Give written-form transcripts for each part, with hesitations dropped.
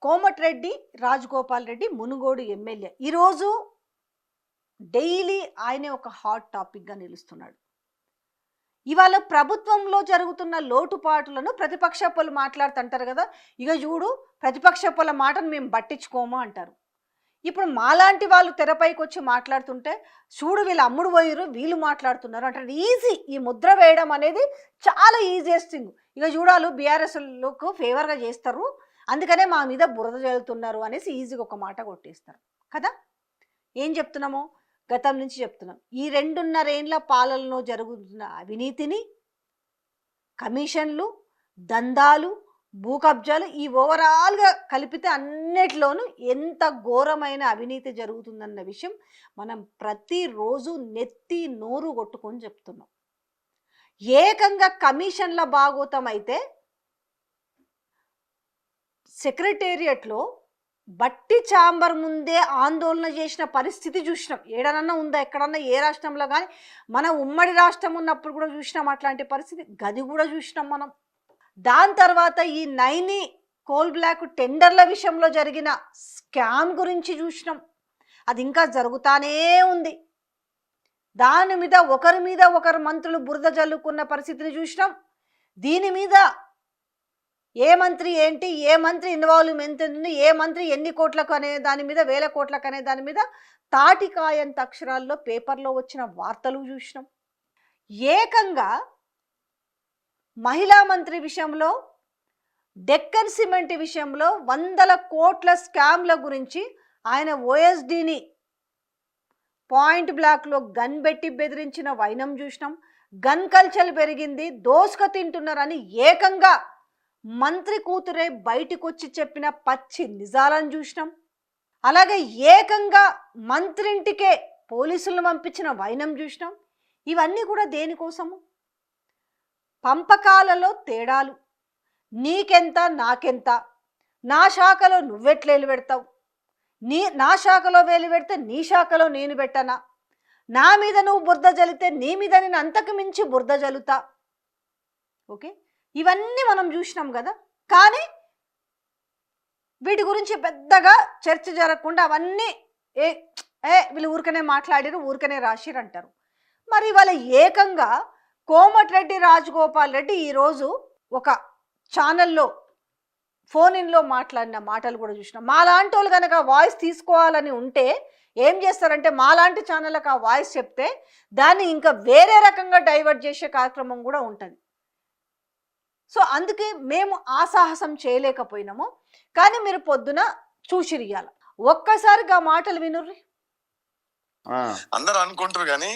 Komatireddy Rajagopal Reddy Munugode MLA ఈరోజు daily ఆయనే ఒక హాట్ టాపిక్గా నిలుస్తున్నాడు. ఇవాళ ప్రభుత్వంలో జరుగుతున్న లోటుపాట్లను ప్రతిపక్ష పలు మాట్లాడుతుంటారు కదా, ఇక చూడు ప్రతిపక్ష పల మాటను మేము పట్టించుకోమా అంటారు. ఇప్పుడు మాలాంటి వాళ్ళు తెరపైకి వచ్చి మాట్లాడుతుంటే చూడు వీళ్ళు అమ్ముడు పోయిరు వీళ్ళు మాట్లాడుతున్నారు అంటే ఈజీ. ఈ ముద్ర వేయడం అనేది చాలా ఈజియెస్ట్ థింగ్. ఇక చూడాలు బీఆర్ఎస్లకు ఫేవర్గా చేస్తారు, అందుకనే మా మీద బురద జల్లుతున్నారు అనేసి ఈజీగా ఒక మాట కొట్టేస్తారు కదా. ఏం చెప్తున్నామో గతం నుంచి చెప్తున్నాం. ఈ 2.5 ఏళ్ల పాలనలో జరుగుతున్న అవినీతిని, కమిషన్లు, దందాలు, భూ కబ్జాలు ఈ ఓవరాల్గా కలిపితే అన్నిటిలోనూ ఎంత ఘోరమైన అవినీతి జరుగుతుందన్న విషయం మనం ప్రతిరోజు నెత్తి నోరు కొట్టుకొని చెప్తున్నాం. ఏకంగా కమిషన్ల భాగోతం అయితే సెక్రటేరియట్లో బట్టి ఛాంబర్ ముందే ఆందోళన చేసిన పరిస్థితి చూసినాం. ఏడనన్నా ఉందా ఎక్కడన్నా ఏ రాష్ట్రంలో కానీ? మన ఉమ్మడి రాష్ట్రం ఉన్నప్పుడు కూడా చూసినాం అట్లాంటి పరిస్థితి, గది కూడా చూసినాం మనం. దాని తర్వాత ఈ నైని కోల్ బ్లాక్ టెండర్ల విషయంలో జరిగిన స్కామ్ గురించి చూసినాం, అది ఇంకా జరుగుతానే ఉంది. దాని మీద ఒకరు మంత్రులు బురద జల్లుకున్న పరిస్థితిని చూసినాం. దీని మీద ఏ మంత్రి ఏంటి, ఏ మంత్రి ఇన్వాల్వ్మెంట్ ఉంది, ఏ మంత్రి ఎన్ని కోట్లకు అనే దాని మీద, వేల కోట్లకు అనే దాని మీద తాటికాయంత అక్షరాల్లో పేపర్లో వచ్చిన వార్తలు చూసినాం. ఏకంగా మహిళా మంత్రి విషయంలో, డెక్కన్ సిమెంట్ విషయంలో 100 కోట్ల స్కామ్ల గురించి ఆయన ఓఎస్డీని పాయింట్ బ్లాక్లో గన్ పెట్టి బెదిరించిన వైనం చూసినాం. గన్ కల్చర్ పెరిగింది, దోసుక తింటున్నారని ఏకంగా మంత్రి కూతురే బయటికి వచ్చి చెప్పిన పచ్చి నిజాలను చూసినాం. అలాగే ఏకంగా మంత్రింటికే పోలీసులను పంపించిన వైనం చూసినాం. ఇవన్నీ కూడా దేనికోసము? పంపకాలలో తేడాలు, నీకెంత నాకెంత, నా శాఖలో నువ్వెట్లేలు పెడతావు, నా శాఖలో వేలు పెడితే నీ శాఖలో నేను పెట్టనా, నా మీద నువ్వు బురద జల్లితే నీ మీద నేను అంతకు మించి బురద జల్లుతా. ఓకే, ఇవన్నీ మనం చూసినాం కదా. కానీ వీటి గురించి పెద్దగా చర్చ జరగకుండా అవన్నీ వీళ్ళు ఊరికనే మాట్లాడిరు, ఊరికనే రాసిరు అంటారు. మరి వాళ్ళ ఏకంగా కోమటిరెడ్డి రాజగోపాల్ రెడ్డి ఈరోజు ఒక ఛానల్లో ఫోన్ ఇన్లో మాట్లాడిన మాటలు కూడా చూసినాం. మాలాంటి వాళ్ళు కనుక వాయిస్ తీసుకోవాలని ఉంటే ఏం చేస్తారంటే, మాలాంటి ఛానళ్ళకు ఆ వాయిస్ చెప్తే దాన్ని ఇంకా వేరే రకంగా డైవర్ట్ చేసే కార్యక్రమం కూడా ఉంటుంది. సో అందుకే మేము ఆ సాహసం చేయలేకపోయినాము. కానీ మీరు పొద్దున చూసిరియాల ఒక్కసారిగా మాటలు వినుర్రి. అందరు అనుకుంటారు కానీ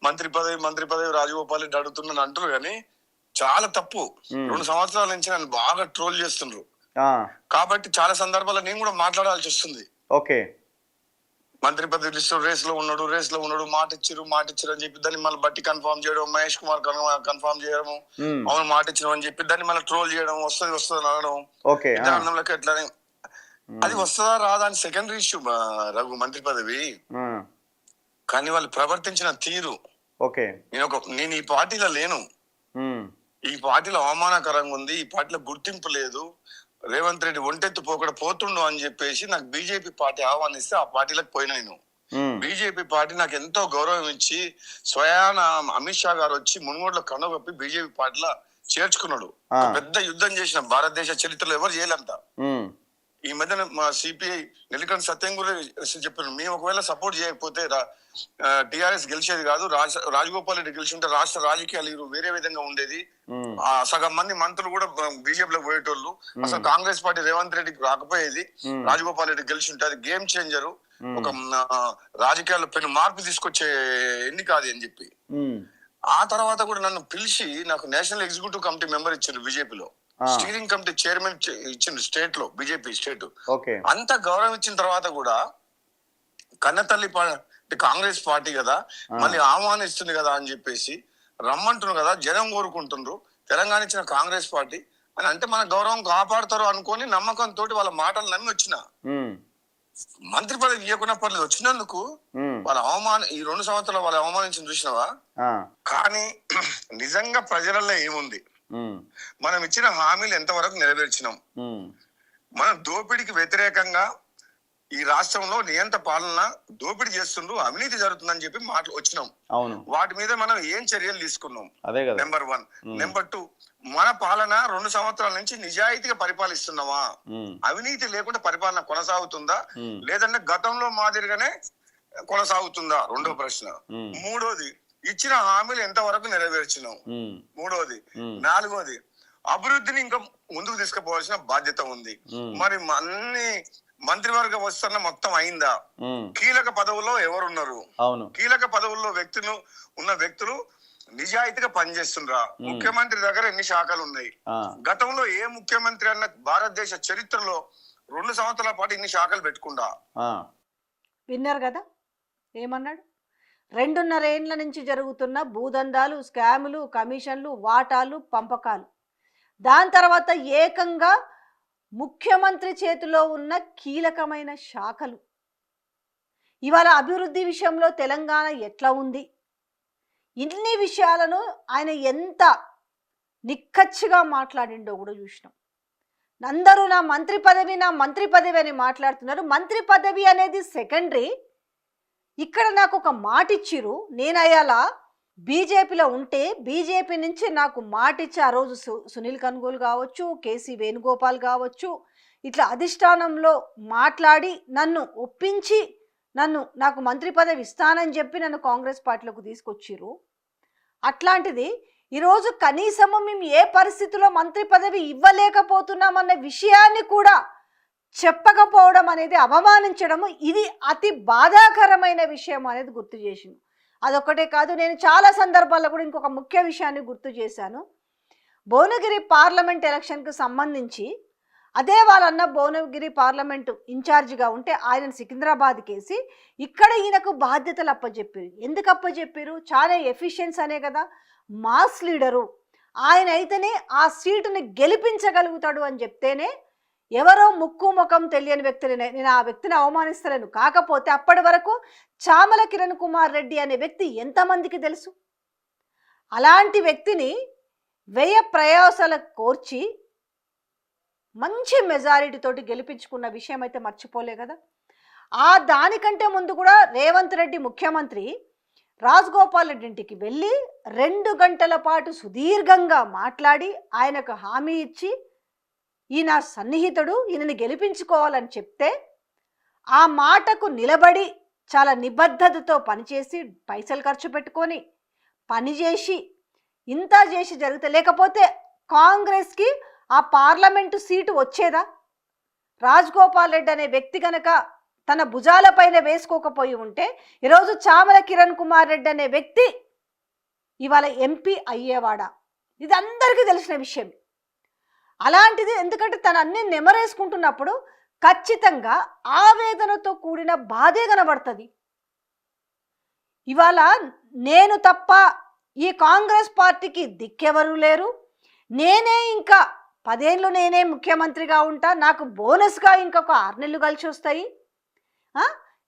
మంత్రి పదవి రాజగోపాల్ రెడ్డి అడుగుతున్నాను అంటారు కానీ చాలా తప్పు. 2 సంవత్సరాల నుంచి నన్ను బాగా ట్రోల్ చేస్తుండ్రు కాబట్టి చాలా సందర్భాల్లో నేను కూడా మాట్లాడాల్సి వస్తుంది. ఓకే, మంత్రి పదవి రేస్ లో ఉన్నాడు మాట ఇచ్చారు అని చెప్పి దాన్ని మళ్ళీ బట్టి కన్ఫర్మ్ చేయడం, మహేష్ కుమార్ కన్ఫర్మ్ చేయడం, అవును మాట ఇచ్చిన అని చెప్పి దాన్ని మళ్ళీ ట్రోల్ చేయడం, వస్తుంది అనడం. విధానంలోకి ఎట్లా అది వస్తుందా రాదా అని సెకండరీ ఇష్యూ రఘు మంత్రి పదవి. కానీ వాళ్ళు ప్రవర్తించిన తీరు, నేను ఈ పార్టీలో లేను, ఈ పార్టీలో అవమానకరంగా ఉంది, ఈ పార్టీలో గుర్తింపు లేదు, రేవంత్ రెడ్డి ఒంటెత్తు పోకుండా పోతుండు అని చెప్పేసి నాకు బీజేపీ పార్టీ ఆహ్వానిస్తే ఆ పార్టీలకు పోయినా. నేను బీజేపీ పార్టీ నాకు ఎంతో గౌరవం ఇచ్చి స్వయాన అమిత్ షా గారు వచ్చి మునుగోడులో కనుగొప్పి బీజేపీ పార్టీలో చేర్చుకున్నాడు. పెద్ద యుద్ధం చేసిన భారతదేశ చరిత్రలో ఎవరు చేయలేంత. ఈ మధ్యన మా సిపిఐ నెల్లికంటి సత్యం కూడా చెప్పారు, మేము ఒకవేళ సపోర్ట్ చేయకపోతే టిఆర్ఎస్ గెలిచేది కాదు, రాజగోపాల్ రెడ్డి గెలిచి ఉంటే రాష్ట్ర రాజకీయాలు వేరే విధంగా ఉండేది. సగం మంది మంత్రులు కూడా బీజేపీలో పోయేటోళ్ళు, అసలు కాంగ్రెస్ పార్టీ రేవంత్ రెడ్డికి రాకపోయేది. రాజగోపాల్ రెడ్డి గెలిచి ఉంటే అది గేమ్ చేంజర్, ఒక రాజకీయాల్లో పెను మార్పు తీసుకొచ్చే ఎన్నిక అది అని చెప్పి. ఆ తర్వాత కూడా నన్ను పిలిచి నాకు నేషనల్ ఎగ్జిక్యూటివ్ కమిటీ మెంబర్ ఇచ్చారు బీజేపీలో, స్టీరింగ్ కమిటీ చైర్మన్ ఇచ్చిండు స్టేట్ లో, బీజేపీ స్టేట్. అంత గౌరవం ఇచ్చిన తర్వాత కూడా కన్నతల్లి కాంగ్రెస్ పార్టీ కదా మళ్ళీ ఆహ్వానిస్తుంది కదా అని చెప్పేసి రమ్మంటున్నారు కదా, జనం కోరుకుంటుండ్రు, తెలంగాణ ఇచ్చిన కాంగ్రెస్ పార్టీ అని అంటే మన గౌరవం కాపాడుతారు అనుకొని నమ్మకంతో వాళ్ళ మాటలు నమ్మి వచ్చిన. మంత్రి పదవి ఇవ్వకుండా పర్లేదు, వచ్చినందుకు వాళ్ళ ఈ 2 సంవత్సరాలు వాళ్ళు అవమానించిన చూసినావా. కానీ నిజంగా ప్రజలలో ఏముంది, మనం ఇచ్చిన హామీలు ఎంతవరకు నెరవేర్చినాం, మనం దోపిడీకి వ్యతిరేకంగా ఈ రాష్ట్రంలో నియంత పాలన దోపిడీ చేస్తుండ్రు, అవినీతి జరుగుతుందని చెప్పి మాటలు వచ్చినాం. అవును, వాటి మీద మనం ఏం చర్యలు తీసుకున్నాం? అదే కదా. నెంబర్ 1. నెంబర్ 2, మన పాలన 2 సంవత్సరాల నుంచి నిజాయితీగా పరిపాలిస్తున్నామా? అవినీతి లేకుండా పరిపాలన కొనసాగుతుందా, లేదంటే గతంలో మాదిరిగానే కొనసాగుతుందా? రెండో ప్రశ్న. మూడోది, ఇచ్చిన హామీలు ఎంతవరకు నెరవేర్చినాం? మూడోది. నాలుగోది, అభివృద్ధిని ఇంకా ముందుకు తీసుకుపోవాల్సిన బాధ్యత ఉంది. మరి అన్ని మంత్రివర్గ విస్తరణ మొత్తం అయిందా? కీలక పదవుల్లో ఎవరున్నారు? కీలక పదవుల్లో ఉన్న వ్యక్తులు నిజాయితీగా పనిచేస్తుండ్రా? ముఖ్యమంత్రి దగ్గర ఎన్ని శాఖలు ఉన్నాయి? గతంలో ఏ ముఖ్యమంత్రి అన్న భారతదేశ చరిత్రలో 2 సంవత్సరాల పాటు ఇన్ని శాఖలు పెట్టుకుండా? విన్నారు కదా ఏమన్నాడు? 2.5 ఏళ్ల నుంచి జరుగుతున్న భూదందాలు, స్కాములు, కమిషన్లు, వాటాలు, పంపకాలు, దాని తర్వాత ఏకంగా ముఖ్యమంత్రి చేతిలో ఉన్న కీలకమైన శాఖలు. ఇవాళ అభివృద్ధి విషయంలో తెలంగాణ ఎట్లా ఉంది, ఇన్ని విషయాలను ఆయన ఎంత నిక్కచ్చిగా మాట్లాడిండో కూడా చూసినాం. అందరూ నా మంత్రి పదవి అని మాట్లాడుతున్నారు. మంత్రి పదవి అనేది సెకండరీ. ఇక్కడ నాకు ఒక మాట ఇచ్చిరు, నేను అయ్యాలా బీజేపీలో ఉంటే బీజేపీ నుంచి నాకు మాట ఇచ్చి ఆ రోజు సునీల్ కన్గోలు కావచ్చు, కేసీ వేణుగోపాల్ కావచ్చు, ఇట్లా అధిష్టానంలో మాట్లాడి నన్ను ఒప్పించి నాకు మంత్రి పదవి ఇస్తానని చెప్పి నన్ను కాంగ్రెస్ పార్టీలోకి తీసుకొచ్చిరు. అట్లాంటిది ఈరోజు కనీసము మేము ఏ పరిస్థితిలో మంత్రి పదవి ఇవ్వలేకపోతున్నామన్న విషయాన్ని కూడా చెప్పకపోవడం అనేది అవమానించడము, ఇది అతి బాధాకరమైన విషయం అనేది గుర్తు చేసింది. అదొక్కటే కాదు, నేను చాలా సందర్భాల్లో కూడా ఇంకొక ముఖ్య విషయాన్ని గుర్తు చేశాను. భువనగిరి పార్లమెంట్ ఎలక్షన్కు సంబంధించి అదే వాళ్ళన్న భువనగిరి పార్లమెంటు ఇన్ఛార్జిగా ఉంటే ఆయన సికింద్రాబాద్ కేసి ఇక్కడ ఈయనకు బాధ్యతలు అప్పచెప్పారు. ఎందుకు అప్పచెప్పారు? చాలా ఎఫిషియన్స్ అనే కదా, మాస్ లీడరు ఆయన అయితేనే ఆ సీటుని గెలిపించగలుగుతాడు అని చెప్తేనే ఎవరో ముక్కు ముఖం తెలియని వ్యక్తిని నేను ఆ వ్యక్తిని అవమానిస్తలేను. కాకపోతే అప్పటి వరకు చామల కిరణ్ కుమార్ రెడ్డి అనే వ్యక్తి ఎంతమందికి తెలుసు? అలాంటి వ్యక్తిని వ్యయ ప్రయాసాలకు కోర్చి మంచి మెజారిటీ తోటి గెలిపించుకున్న విషయం అయితే మర్చిపోలే కదా. దానికంటే ముందు కూడా రేవంత్ రెడ్డి ముఖ్యమంత్రి రాజగోపాల్ రెడ్డి ఇంటికి వెళ్ళి 2 గంటల పాటు సుదీర్ఘంగా మాట్లాడి ఆయనకు హామీ ఇచ్చి ఈయన సన్నిహితుడు, ఈయనని గెలిపించుకోవాలని చెప్తే ఆ మాటకు నిలబడి చాలా నిబద్ధతతో పనిచేసి పైసలు ఖర్చు పెట్టుకొని పనిచేసి ఇంత చేసి జరిగితే, లేకపోతే కాంగ్రెస్కి ఆ పార్లమెంటు సీటు వచ్చేదా? రాజగోపాల్ రెడ్డి అనే వ్యక్తి కనుక తన భుజాలపైన వేసుకోకపోయి ఉంటే ఈరోజు చామల కిరణ్ కుమార్ రెడ్డి అనే వ్యక్తి ఇవాళ ఎంపీ అయ్యేవాడా? ఇది అందరికీ తెలిసిన విషయం. అలాంటిది ఎందుకంటే తను అన్ని నెమరేసుకుంటున్నప్పుడు ఖచ్చితంగా ఆవేదనతో కూడిన బాధే కనబడుతుంది. ఇవాళ నేను తప్ప ఈ కాంగ్రెస్ పార్టీకి దిక్కెవరు లేరు, నేనే ఇంకా 10 ఏళ్ళు నేనే ముఖ్యమంత్రిగా ఉంటా, నాకు బోనస్గా ఇంకొక 6 నెలలు కలిసి వస్తాయి,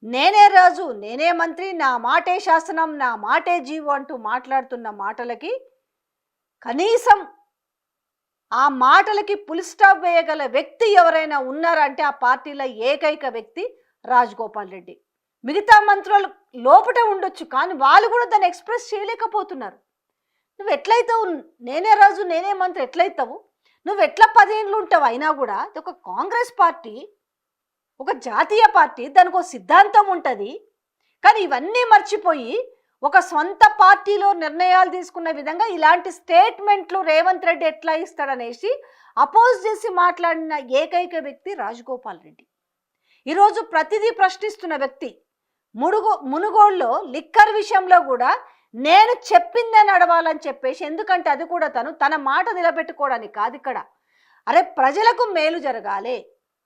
నేనే రాజు, నేనే మంత్రి, నా మాటే శాసనం, నా మాటే జీవు అంటూ మాట్లాడుతున్న మాటలకి కనీసం ఆ మాటలకి పుల్ స్టాప్ వేయగల వ్యక్తి ఎవరైనా ఉన్నారంటే ఆ పార్టీలో ఏకైక వ్యక్తి రాజగోపాల్ రెడ్డి. మిగతా మంత్రులు లోపట ఉండొచ్చు, కానీ వాళ్ళు కూడా దాన్ని ఎక్స్ప్రెస్ చేయలేకపోతున్నారు. నువ్వు ఎట్లయితావు, నేనే రాజు నేనే మంత్రి ఎట్లయితావు? నువ్వు ఎట్లా 10 ఏళ్ళు ఉంటావు? అయినా కూడా ఒక కాంగ్రెస్ పార్టీ, ఒక జాతీయ పార్టీ, దానికి ఒక సిద్ధాంతం ఉంటుంది. కానీ ఇవన్నీ మర్చిపోయి ఒక సొంత పార్టీలో నిర్ణయాలు తీసుకున్న విధంగా ఇలాంటి స్టేట్మెంట్లు రేవంత్ రెడ్డి ఎట్లా ఇస్తాడనేసి అపోజ్ చేసి మాట్లాడిన ఏకైక వ్యక్తి రాజగోపాల్ రెడ్డి. ఈరోజు ప్రతిదీ ప్రశ్నిస్తున్న వ్యక్తి. మునుగోడులో లిక్కర్ విషయంలో కూడా నేను చెప్పిందే నడవాలని చెప్పేసి, ఎందుకంటే అది కూడా తన మాట నిలబెట్టుకోవడానికి కాదు ఇక్కడ. అరే ప్రజలకు మేలు జరగాలి,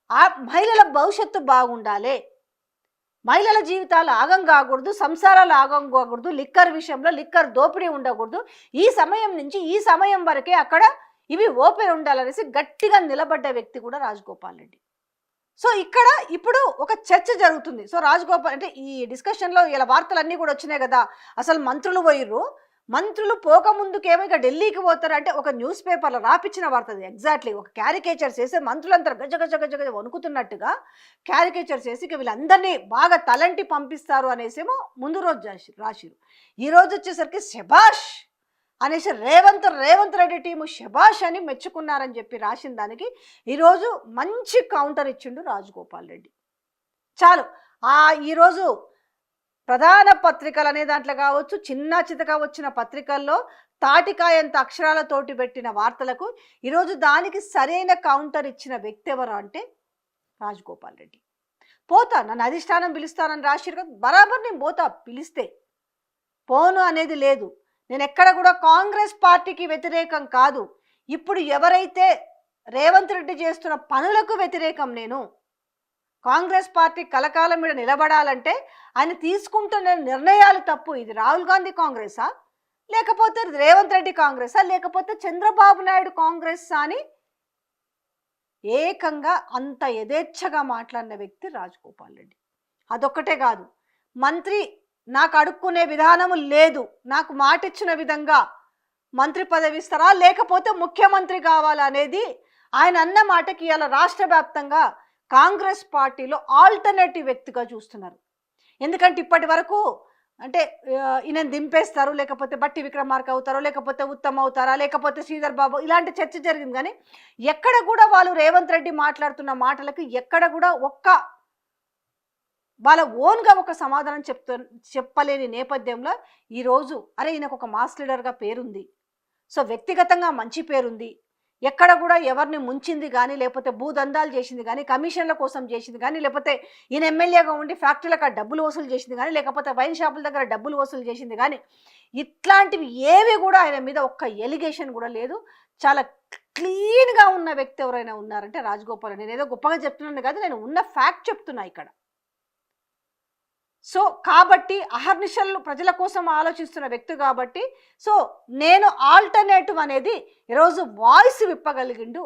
ఆ మహిళల భవిష్యత్తు బాగుండాలి, మహిళల జీవితాలు ఆగం కాకూడదు, సంసారాలు ఆగం కాకూడదు, లిక్కర్ విషయంలో లిక్కర్ దోపిడీ ఉండకూడదు, ఈ సమయం నుంచి ఈ సమయం వరకే అక్కడ ఇవి ఓపెన్ ఉండాలనేసి గట్టిగా నిలబడ్డ వ్యక్తి కూడా రాజగోపాల్ రెడ్డి. సో ఇక్కడ ఇప్పుడు ఒక చర్చ జరుగుతుంది. సో రాజగోపాల్ అంటే ఈ డిస్కషన్లో ఇలా వార్తలన్నీ కూడా వచ్చినాయి కదా, అసలు మంత్రులు పోయిర్రు, మంత్రులు పోకముందుకేమో ఇక ఢిల్లీకి పోతారు అంటే ఒక న్యూస్ పేపర్లో రాపిచ్చిన వార్త అది. ఎగ్జాక్ట్లీ ఒక క్యారికేచర్స్ వేసి మంత్రులంతా గజ గజ గజ గజ వణుకుతున్నట్టుగా క్యారికేచర్స్ వేసి ఇక వీళ్ళందరినీ బాగా తలంటి పంపిస్తారు అనేసేమో ముందు రోజు రాసిరు. ఈ రోజు వచ్చేసరికి శభాష్ అనేసి రేవంత్ రెడ్డి టీము శభాష్ అని మెచ్చుకున్నారని చెప్పి రాసిన దానికి ఈరోజు మంచి కౌంటర్ ఇచ్చిండు రాజగోపాల్ రెడ్డి. చాలు ఈరోజు ప్రధాన పత్రికలు అనే దాంట్లో కావచ్చు, చిన్న చితగా వచ్చిన పత్రికల్లో తాటికాయంత అక్షరాలతోటి పెట్టిన వార్తలకు ఈరోజు దానికి సరైన కౌంటర్ ఇచ్చిన వ్యక్తి ఎవరు అంటే రాజగోపాల్ రెడ్డి. పోతా నన్ను అధిష్టానం పిలుస్తానని రాసిరు కదా, బరాబర్ నేను పోతా, పిలిస్తే పోను అనేది లేదు. నేను ఎక్కడ కూడా కాంగ్రెస్ పార్టీకి వ్యతిరేకం కాదు. ఇప్పుడు ఎవరైతే రేవంత్ రెడ్డి చేస్తున్న పనులకు వ్యతిరేకం. నేను కాంగ్రెస్ పార్టీ కలకాలం మీద నిలబడాలంటే ఆయన తీసుకుంటున్న నిర్ణయాలు తప్పు. ఇది రాహుల్ గాంధీ కాంగ్రెసా, లేకపోతే రేవంత్ రెడ్డి కాంగ్రెసా, లేకపోతే చంద్రబాబు నాయుడు కాంగ్రెస్ అని ఏకంగా అంత యథేచ్ఛగా మాట్లాడిన వ్యక్తి రాజగోపాల్ రెడ్డి. అదొక్కటే కాదు, మంత్రి నాకు అడుక్కునే విధానము లేదు, నాకు మాట ఇచ్చిన విధంగా మంత్రి పదవి ఇస్తారా లేకపోతే ముఖ్యమంత్రి కావాలా అనేది ఆయన అన్న మాటకి ఇలా రాష్ట్ర వ్యాప్తంగా కాంగ్రెస్ పార్టీలో ఆల్టర్నేటివ్ వ్యక్తిగా చూస్తున్నారు. ఎందుకంటే ఇప్పటి వరకు అంటే ఈయన దింపేస్తారు, లేకపోతే బట్టి విక్రమార్క అవుతారో, లేకపోతే ఉత్తమ్ అవుతారా, లేకపోతే శ్రీధర్ బాబు, ఇలాంటి చర్చ జరిగింది. కానీ ఎక్కడ కూడా వాళ్ళు రేవంత్ రెడ్డి మాట్లాడుతున్న మాటలకు ఎక్కడ కూడా వాళ్ళ ఓన్గా ఒక సమాధానం చెప్పలేని నేపథ్యంలో ఈరోజు అరే ఈయనకు ఒక మాస్ లీడర్గా పేరుంది, సో వ్యక్తిగతంగా మంచి పేరుంది, ఎక్కడ కూడా ఎవరిని ముంచింది కానీ, లేకపోతే భూదందాలు చేసింది కానీ, కమిషన్ల కోసం చేసింది కానీ, లేకపోతే ఈయన ఎమ్మెల్యేగా ఉండి ఫ్యాక్టరీలకు డబ్బులు వసూలు చేసింది కానీ, లేకపోతే వైన్ షాపుల దగ్గర డబ్బులు వసూలు చేసింది కానీ, ఇట్లాంటివి ఏవి కూడా ఆయన మీద ఒక్క ఎలిగేషన్ కూడా లేదు. చాలా క్లీన్గా ఉన్న వ్యక్తి ఎవరైనా ఉన్నారంటే రాజగోపాల్. నేను ఏదో గొప్పగా చెప్తున్నాను కాదు, నేను ఉన్న ఫ్యాక్ట్ చెప్తున్నా ఇక్కడ. సో కాబట్టి అహర్నిశలు ప్రజల కోసం ఆలోచిస్తున్న వ్యక్తి కాబట్టి, సో నేను ఆల్టర్నేటివ్ అనేది ఈరోజు వాయిస్ విప్పగలిగిండు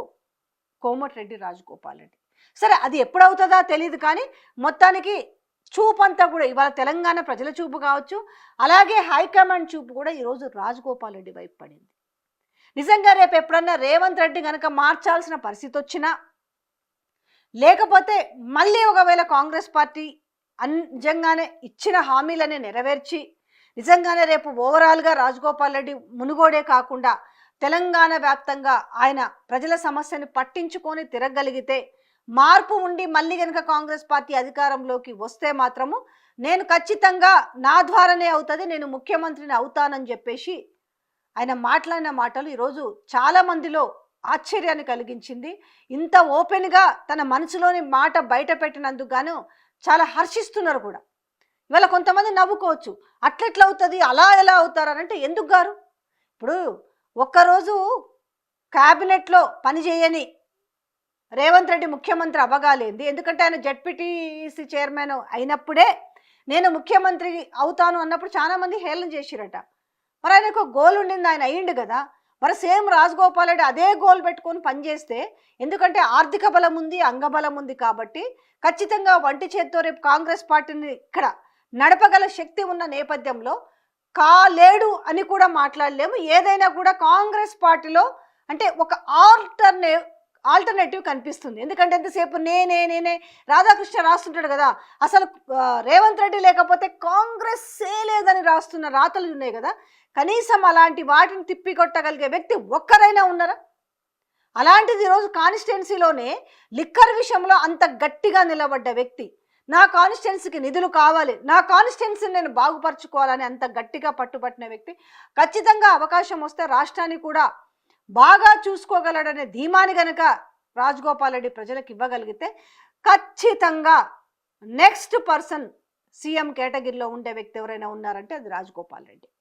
కోమటిరెడ్డి రాజగోపాల్ రెడ్డి. సరే అది ఎప్పుడవుతుందా తెలియదు, కానీ మొత్తానికి చూపు అంతా కూడా ఇవాళ తెలంగాణ ప్రజల చూపు కావచ్చు, అలాగే హైకమాండ్ చూపు కూడా ఈరోజు రాజగోపాల్ రెడ్డి వైపు పడింది. నిజంగా రేపు ఎప్పుడన్నా రేవంత్ రెడ్డి కనుక మార్చాల్సిన పరిస్థితి వచ్చినా, లేకపోతే మళ్ళీ ఒకవేళ కాంగ్రెస్ పార్టీ నిజంగానే ఇచ్చిన హామీలనే నెరవేర్చి నిజంగానే రేపు ఓవరాల్గా రాజగోపాల్ రెడ్డి మునుగోడే కాకుండా తెలంగాణ వ్యాప్తంగా ఆయన ప్రజల సమస్యని పట్టించుకొని తిరగలిగితే, మార్పు ఉండి మళ్ళీ కనుక కాంగ్రెస్ పార్టీ అధికారంలోకి వస్తే మాత్రము నేను ఖచ్చితంగా నా ద్వారానే అవుతుంది, నేను ముఖ్యమంత్రిని అవుతానని చెప్పేసి ఆయన మాట్లాడిన మాటలు ఈరోజు చాలా మందిలో ఆశ్చర్యాన్ని కలిగించింది. ఇంత ఓపెన్గా తన మనసులోని మాట బయట పెట్టినందుకు గాను చాలా హర్షిస్తున్నారు కూడా. ఇవాళ కొంతమంది నవ్వుకోవచ్చు, అట్లెట్లా అవుతుంది, అలా ఎలా అవుతారనంటే ఎందుకు గారు, ఇప్పుడు ఒక్కరోజు క్యాబినెట్లో పనిచేయని రేవంత్ రెడ్డి ముఖ్యమంత్రి అవ్వగాలేంది. ఎందుకంటే ఆయన జెడ్పీటీసీ చైర్మన్ అయినప్పుడే నేను ముఖ్యమంత్రి అవుతాను అన్నప్పుడు చాలామంది హేళన చేసిరట. మరి ఆయనకు గోల్ ఉండింది, ఆయన అయ్యిండు కదా. మరి సేమ్ రాజగోపాల్ రెడ్డి అదే గోల్ పెట్టుకొని పనిచేస్తే, ఎందుకంటే ఆర్థిక బలం ఉంది, అంగబలం ఉంది కాబట్టి ఖచ్చితంగా వంటి చేత్తో రేపు కాంగ్రెస్ పార్టీని ఇక్కడ నడపగల శక్తి ఉన్న నేపథ్యంలో కాలేడు అని కూడా మాట్లాడలేము. ఏదైనా కూడా కాంగ్రెస్ పార్టీలో అంటే ఒక ఆల్టర్నేటివ్ కనిపిస్తుంది. ఎందుకంటే ఎంతసేపు నేనే రాధాకృష్ణ రాస్తుంటాడు కదా, అసలు రేవంత్ రెడ్డి లేకపోతే కాంగ్రెస్సే లేదని రాస్తున్న రాతలు ఉన్నాయి కదా, కనీసం అలాంటి వాటిని తిప్పికొట్టగలిగే వ్యక్తి ఒక్కరైనా ఉన్నారా? అలాంటిది ఈరోజు కాన్స్టిట్యున్సీలోనే లిక్కర్ విషయంలో అంత గట్టిగా నిలబడ్డ వ్యక్తి, నా కాన్స్టిట్యున్సీకి నిధులు కావాలి, నా కాన్స్టిట్యున్సీని నేను బాగుపరచుకోవాలని అంత గట్టిగా పట్టుబట్టిన వ్యక్తి ఖచ్చితంగా అవకాశం వస్తే రాష్ట్రాన్ని కూడా బాగా చూసుకోగలడనే ధీమాని గనక రాజగోపాల్ రెడ్డి ప్రజలకు ఇవ్వగలిగితే ఖచ్చితంగా నెక్స్ట్ పర్సన్ సీఎం కేటగిరీలో ఉండే వ్యక్తి ఎవరైనా ఉన్నారంటే అది రాజగోపాల్ రెడ్డి.